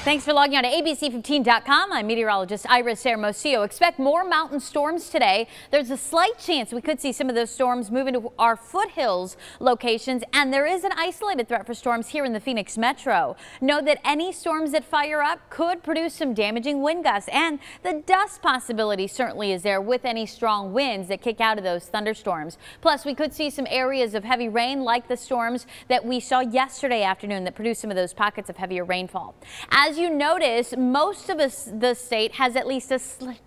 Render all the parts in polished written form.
Thanks for logging on to ABC15.com. I'm meteorologist Iris Hermosillo. Expect more mountain storms today. There's a slight chance we could see some of those storms move into our foothills locations, and there is an isolated threat for storms here in the Phoenix metro. Know that any storms that fire up could produce some damaging wind gusts, and the dust possibility certainly is there with any strong winds that kick out of those thunderstorms. Plus, we could see some areas of heavy rain like the storms that we saw yesterday afternoon that produced some of those pockets of heavier rainfall. As you notice, most of the state has at least a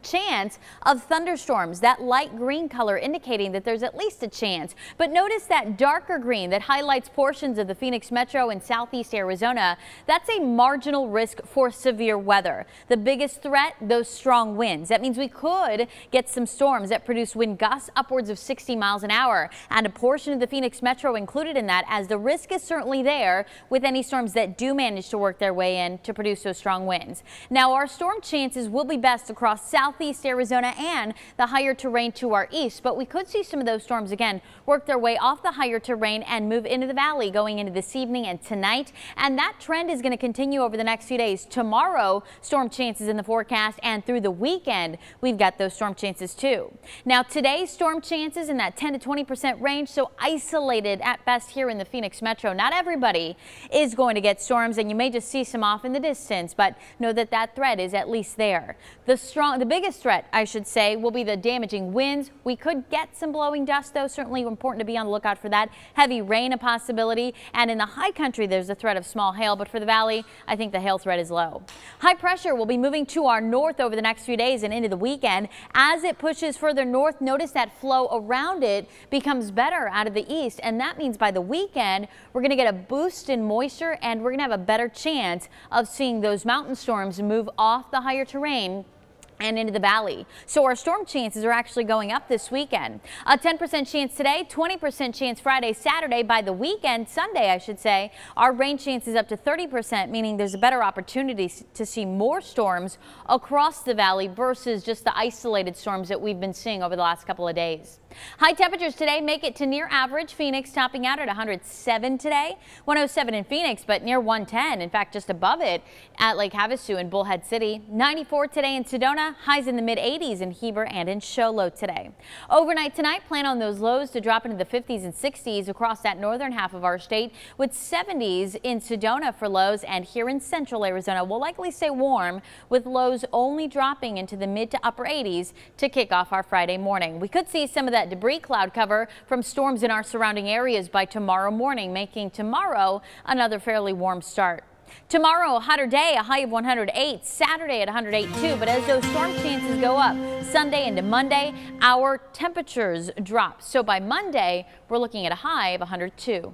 chance of thunderstorms. That light green color indicating that there's at least a chance. But notice that darker green that highlights portions of the Phoenix metro and southeast Arizona. That's a marginal risk for severe weather. The biggest threat, those strong winds. That means we could get some storms that produce wind gusts upwards of 60 miles an hour, and a portion of the Phoenix metro included in that, as the risk is certainly there with any storms that do manage to work their way in to produce those strong winds. Now, our storm chances will be best across southeast Arizona and the higher terrain to our east, but we could see some of those storms again work their way off the higher terrain and move into the valley going into this evening and tonight, and that trend is going to continue over the next few days. Tomorrow, storm chances in the forecast, and through the weekend we've got those storm chances too. Now, today's storm chances in that 10 to 20% range, so isolated at best here in the Phoenix metro. Not everybody is going to get storms, and you may just see some off in the distance, but know that that threat is at least there. The biggest threat, I should say, will be the damaging winds. We could get some blowing dust, though. Certainly important to be on the lookout for that. Heavy rain a possibility, and in the high country there's a threat of small hail, but for the valley I think the hail threat is low. High pressure will be moving to our north over the next few days and into the weekend. As it pushes further north, notice that flow around it becomes better out of the east, and that means by the weekend we're going to get a boost in moisture, and we're going to have a better chance of seeing those mountain storms move off the higher terrain and into the valley. So our storm chances are actually going up this weekend. A 10% chance today, 20% chance Friday, Saturday. By the weekend, Sunday I should say, our rain chance is up to 30%, meaning there's a better opportunity to see more storms across the valley versus just the isolated storms that we've been seeing over the last couple of days. High temperatures today make it to near average. Phoenix topping out at 107 today, 107 in Phoenix, but near 110. In fact, just above it at Lake Havasu and Bullhead City. 94 today in Sedona, highs in the mid 80s in Heber and in Show Low today. Overnight tonight, plan on those lows to drop into the 50s and 60s across that northern half of our state, with 70s in Sedona for lows, and here in central Arizona will likely stay warm with lows only dropping into the mid to upper 80s to kick off our Friday morning. We could see some of that debris cloud cover from storms in our surrounding areas by tomorrow morning, making tomorrow another fairly warm start. Tomorrow, a hotter day, a high of 108. Saturday at 108 too, but as those storm chances go up Sunday into Monday, our temperatures drop. So by Monday, we're looking at a high of 102.